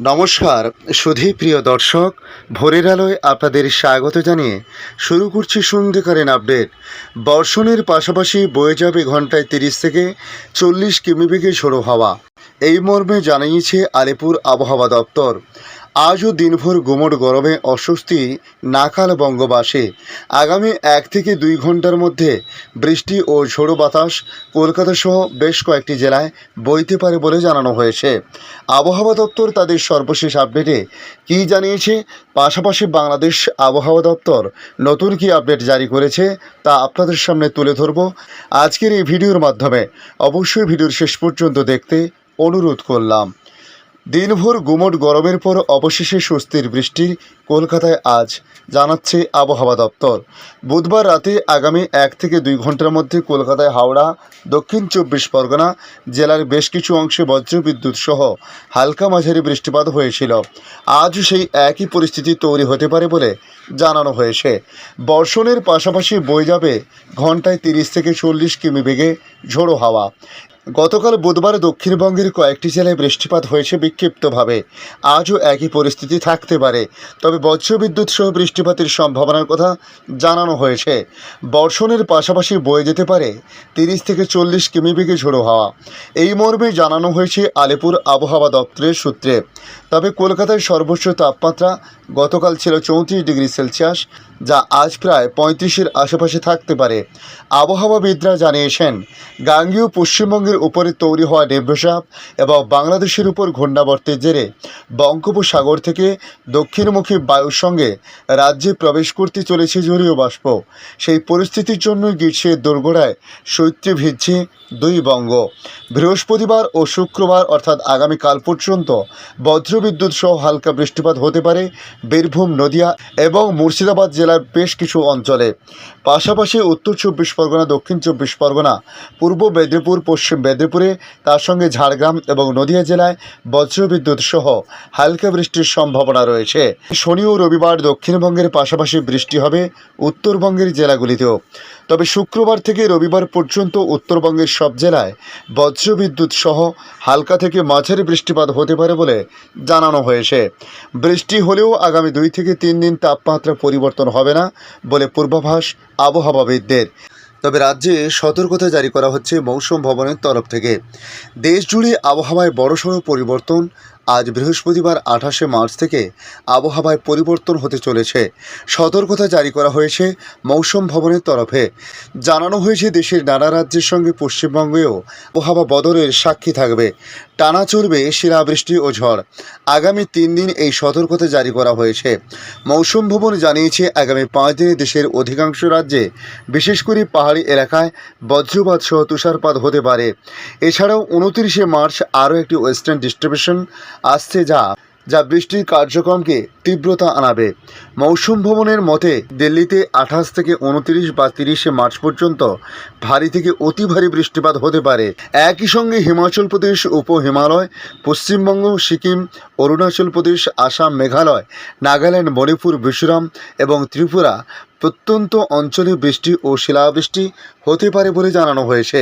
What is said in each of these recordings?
নমস্কার সুধী প্রিয় দর্শক, ভোরের আলোয় আপনাদের স্বাগত জানিয়ে শুরু করছি সন্ধ্যেকালীন আপডেট। বর্ষণের পাশাপাশি বয়ে যাবে ঘন্টায় 30 থেকে 40 কিমি বেগে ঝোড়ো হাওয়া, এই মর্মে জানিয়েছে আলিপুর আবহাওয়া দপ্তর। আজও দিনভর গুমোট গরমে অস্বস্তি নাকাল বঙ্গবাসী। আগামী 1 থেকে 2 ঘন্টার মধ্যে বৃষ্টি ও ঝোড়ো বাতাস কলকাতা সহ বেশ কয়েকটি জেলায় বইতে পারে বলে জানানো হয়েছে। আবহাওয়া দপ্তর তাদের সর্বশেষ আপডেটে কী জানিয়েছে, পাশাপাশি বাংলাদেশ আবহাওয়া দপ্তর নতুন কী আপডেট জারি করেছে তা আপনাদের সামনে তুলে ধরব আজকের এই ভিডিওর মাধ্যমে। অবশ্যই ভিডিওর শেষ পর্যন্ত দেখতে অনুরোধ করলাম। দিনভর গুমোট গরমের পর অবশেষে স্বস্তির বৃষ্টি কলকাতায় আজ, জানাচ্ছে আবহাওয়া দপ্তর। বুধবার রাতে আগামী 1 থেকে 2 ঘন্টার মধ্যে কলকাতায়, হাওড়া, দক্ষিণ 24 পরগনা জেলার বেশ কিছু অংশে বজ্রবিদ্যুৎ সহ হালকা মাঝারি বৃষ্টিপাত হয়েছিল। আজও সেই একই পরিস্থিতি তৈরি হতে পারে বলে জানানো হয়েছে। বর্ষণের পাশাপাশি বয়ে যাবে ঘন্টায় 30 থেকে 40 কিমি বেগে ঝোড়ো হাওয়া। গতকাল বুধবার দক্ষিণবঙ্গের কয়েকটি জেলায় বৃষ্টিপাত হয়েছে বিক্ষিপ্তভাবে। আজও একই পরিস্থিতি থাকতে পারে, তবে বজ্রবিদ্যুৎ সহ বৃষ্টিপাতের সম্ভাবনার কথা জানানো হয়েছে। বর্ষণের পাশাপাশি বয়ে যেতে পারে 30 থেকে 40 কিমি বেগে ঝোড়ো হাওয়া, এই মর্মে জানানো হয়েছে আলিপুর আবহাওয়া দপ্তরের সূত্রে। তবে কলকাতায় সর্বোচ্চ তাপমাত্রা গতকাল ছিল 34 ডিগ্রি সেলসিয়াস, যা আজ প্রায় 35-এর আশেপাশে থাকতে পারে। আবহাওয়াবিদরা জানিয়েছেন, গাঙ্গেয় পশ্চিমবঙ্গের উপরে তৈরি হওয়া নিম্নচাপ এবং বাংলাদেশের উপর ঘূর্ণাবর্তের জেরে বঙ্গোপসাগর থেকে দক্ষিণমুখী বায়ুর সঙ্গে রাজ্যে প্রবেশ করতে চলেছে জলীয় বাষ্প। সেই পরিস্থিতির জন্য গ্রীষ্মের দোরগোড়ায় শৈত্যে ভিজছে দুই বঙ্গ। বৃহস্পতিবার ও শুক্রবার অর্থাৎ আগামীকাল পর্যন্ত বজ্রবিদ্যুৎ সহ হালকা বৃষ্টিপাত হতে পারে বীরভূম, নদিয়া এবং মুর্শিদাবাদ জেলার বেশ কিছু অঞ্চলে। পাশাপাশি উত্তর 24 পরগনা, দক্ষিণ 24 পরগনা, পূর্ব মেদিনীপুর, পশ্চিম মেদিনীপুরে, তার সঙ্গে ঝাড়গ্রাম এবং নদিয়া জেলায় বজ্রবিদ্যুৎ সহ হালকা বৃষ্টির সম্ভাবনা রয়েছে। শনি ও রবিবার দক্ষিণবঙ্গের পাশাপাশি বৃষ্টি হবে উত্তরবঙ্গের জেলাগুলিতেও। তবে শুক্রবার থেকে রবিবার পর্যন্ত উত্তরবঙ্গের সব জেলায় বজ্রবিদ্যুৎ সহ হালকা থেকে মাঝারি বৃষ্টিপাত হতে পারে বলে জানানো হয়েছে। বৃষ্টি হলেও আগামী 2 থেকে 3 দিন তাপমাত্রা পরিবর্তন হবে না বলে পূর্বাভাস আবহাওয়াবিদদের। তবে রাজ্যে সতর্কতা জারি করা হচ্ছে মৌসুম ভবনের তরফ থেকে। দেশ জুড়ে আবহাওয়ায় বড়সড় পরিবর্তন। আজ বৃহস্পতিবার 28শে মার্চ থেকে আবহাওয়ায় পরিবর্তন হতে চলেছে। সতর্কতা জারি করা হয়েছে মৌসুম ভবনের তরফে। জানানো হয়েছে, দেশের নানা রাজ্যের সঙ্গে পশ্চিমবঙ্গেও আবহাওয়া বদলের সাক্ষী থাকবে। টানা চলবে শিলাবৃষ্টি ও ঝড়। আগামী 3 দিন এই সতর্কতা জারি করা হয়েছে। মৌসুম ভবন জানিয়েছে, আগামী 5 দিনে দেশের অধিকাংশ রাজ্যে, বিশেষ করে পাহাড়ি এলাকায় বজ্রপাত সহ তুষারপাত হতে পারে। এছাড়াও 29শে মার্চ আরও একটি ওয়েস্টার্ন ডিস্ট্রিবিউশন আসছে, যা বৃষ্টির কার্যক্রমকে তীব্রতা আনাবে। মৌসুম ভবনের মতে, দিল্লিতে 28 থেকে 29 বা 30শে মার্চ পর্যন্ত ভারী থেকে অতি ভারী বৃষ্টিপাত হতে পারে। একই সঙ্গে হিমাচল প্রদেশ, উপ হিমালয়, পশ্চিমবঙ্গ, সিকিম, অরুণাচল প্রদেশ, আসাম, মেঘালয়, নাগাল্যান্ড, মণিপুর, মিজোরাম এবং ত্রিপুরা প্রত্যন্ত অঞ্চলে বৃষ্টি ও শিলাবৃষ্টি হতে পারে বলে জানানো হয়েছে।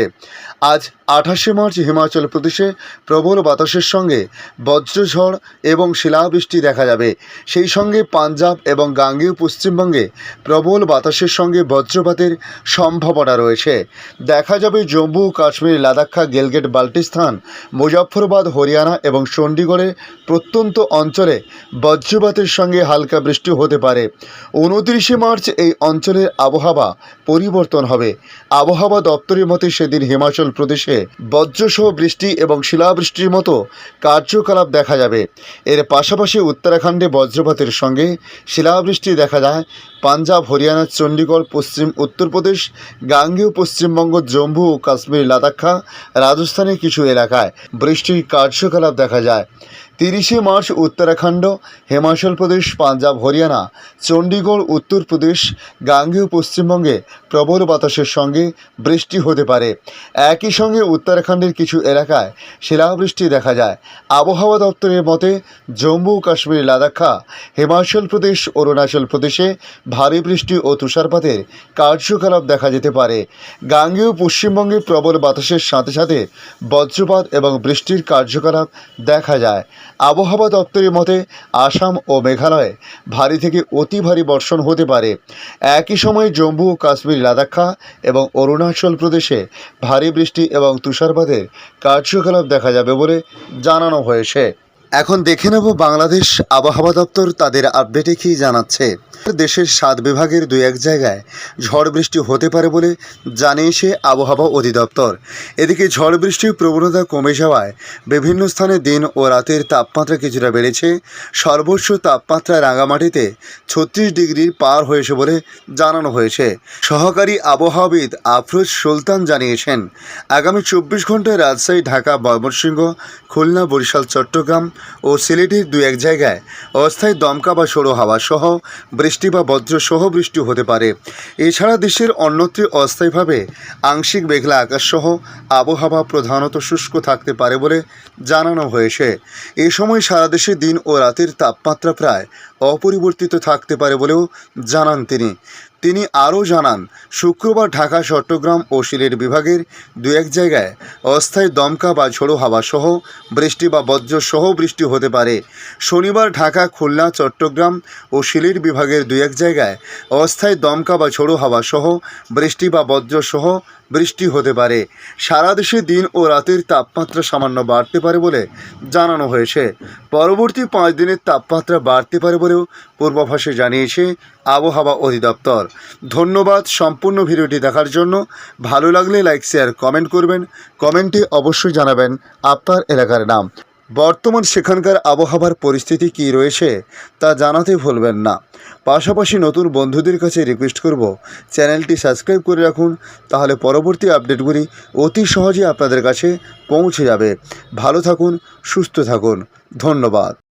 আজ 28শে মার্চ হিমাচল প্রদেশে প্রবল বাতাসের সঙ্গে বজ্রঝড় এবং শিলাবৃষ্টি দেখা যাবে। সেই সঙ্গে পাঞ্জাব এবং গাঙ্গেয় পশ্চিমবঙ্গে প্রবল বাতাসের সঙ্গে বজ্রপাতের সম্ভাবনা রয়েছে। দেখা যাবে জম্মু, কাশ্মীর, লাদাখ, গিলগিট, বাল্টিস্তান, মুজফ্ফরবাদ, হরিয়ানা এবং চণ্ডীগড়ের প্রত্যন্ত অঞ্চলে বজ্রপাতের সঙ্গে হালকা বৃষ্টি হতে পারে। 29শে মার্চ এই অঞ্চলের আবহাওয়া পরিবর্তন হবে। আবহাওয়া দপ্তরের মতে, সেদিন হিমাচল প্রদেশে বজ্রসহ বৃষ্টি এবং শিলাবৃষ্টির মতো কার্যকলাপ দেখা যাবে। এর পাশাপাশি উত্তরাখণ্ডে বজ্রপাতের সঙ্গে শিলাবৃষ্টি দেখা যায়। পাঞ্জাব, হরিয়ানা, চণ্ডীগড়, পশ্চিম উত্তরপ্রদেশ, গাঙ্গেয় পশ্চিমবঙ্গ, জম্মু ও কাশ্মীর, লাদাখ, রাজস্থানের কিছু এলাকায় বৃষ্টির কার্যকলাপ দেখা যায়। 30শে মার্চ উত্তরাখণ্ড, হিমাচল প্রদেশ, পাঞ্জাব, হরিয়ানা, চণ্ডীগড়, উত্তরপ্রদেশ, গাঙ্গেয় পশ্চিমবঙ্গে প্রবল বাতাসের সঙ্গে বৃষ্টি হতে পারে। একই সঙ্গে উত্তরাখণ্ডের কিছু এলাকায় শিলাবৃষ্টি দেখা যায়। আবহাওয়া দপ্তরের মতে, জম্মু কাশ্মীর, লাদাখ, হিমাচল প্রদেশ, অরুণাচল প্রদেশে ভারী বৃষ্টি ও তুষারপাতের কার্যকলাপ দেখা যেতে পারে। গাঙ্গেয় পশ্চিমবঙ্গে প্রবল বাতাসের সাথে সাথে বজ্রপাত এবং বৃষ্টির কার্যকলাপ দেখা যায়। আবহাওয়া দপ্তরের মতে আসাম ও মেঘালয়ে ভারী থেকে অতি ভারী বর্ষণ হতে পারে। একই সময়ে জম্মু ও কাশ্মীর, লাদাখ এবং অরুণাচল প্রদেশে ভারী বৃষ্টি এবং তুষারপাতের কার্যকলাপ দেখা যাবে বলে জানানো হয়েছে। এখন দেখে নেব বাংলাদেশ আবহাওয়া দপ্তর তাদের আপডেটে কী জানাচ্ছে। দেশের 7 বিভাগের 2-1 জায়গায় ঝড় বৃষ্টি হতে পারে বলে জানিয়েছে আবহাওয়া অধিদপ্তর। এদিকে ঝড় বৃষ্টির প্রবণতা কমে যাওয়ায় বিভিন্ন স্থানে দিন ও রাতের তাপমাত্রা কিছুটা বেড়েছে। সর্বোচ্চ তাপমাত্রা রাঙামাটিতে 36 ডিগ্রি পার হয়েছে বলে জানানো হয়েছে। সহকারী আবহাওয়াবিদ আফরোজ সুলতান জানিয়েছেন, আগামী 24 ঘন্টায় রাজশাহী, ঢাকা, ময়মনসিংহ, খুলনা, বরিশাল, চট্টগ্রাম ও সিলেটের 2-1 জায়গায় অস্থায়ী দমকা বা ঝোড়ো হাওয়া সহ বৃষ্টি বা বজ্রসহ বৃষ্টি হতে পারে। এছাড়া দেশের অন্যত্র অস্থায়ীভাবে আংশিক মেঘলা আকাশ সহ আবহাওয়া প্রধানত শুষ্ক থাকতে পারে বলে জানানো হয়েছে। এ সময় সারা দেশে দিন ও রাতের তাপমাত্রা প্রায় অপরিবর্তিত থাকতে পারে বলেও জানান তিনি আরও জানান, শুক্রবার ঢাকা, চট্টগ্রাম ও সিলেট বিভাগের 2-1 জায়গায় অস্থায়ী দমকা বা ঝোড়ো হাওয়া সহ বৃষ্টি বা বজ্রসহ বৃষ্টি হতে পারে। শনিবার ঢাকা, খুলনা, চট্টগ্রাম ও সিলেট বিভাগের 2-1 জায়গায় অস্থায়ী দমকা বা ঝোড়ো হাওয়া সহ বৃষ্টি বা বজ্রসহ বৃষ্টি হতে পারে। সারা দেশে দিন ও রাতের তাপমাত্রা সামান্য বাড়তে পারে বলে জানানো হয়েছে। পরবর্তী 5 দিনের তাপমাত্রা বাড়তে পারে বলেও পূর্বাভাসে জানিয়েছে আবহাওয়া অধিদপ্তর। ধন্যবাদ সম্পূর্ণ ভিডিওটি দেখার জন্য। ভালো লাগলে লাইক, শেয়ার, কমেন্ট করবেন। কমেন্টে অবশ্যই জানাবেন আপনার এলাকার নাম। বর্তমান সেখানকার আবহাওয়ার পরিস্থিতি কী রয়েছে তা জানাতে ভুলবেন না। পাশাপাশি নতুন বন্ধুদের কাছে রিকোয়েস্ট করব, চ্যানেলটি সাবস্ক্রাইব করে রাখুন, তাহলে পরবর্তী আপডেটগুলি অতি সহজে আপনাদের কাছে পৌঁছে যাবে। ভালো থাকুন, সুস্থ থাকুন। ধন্যবাদ।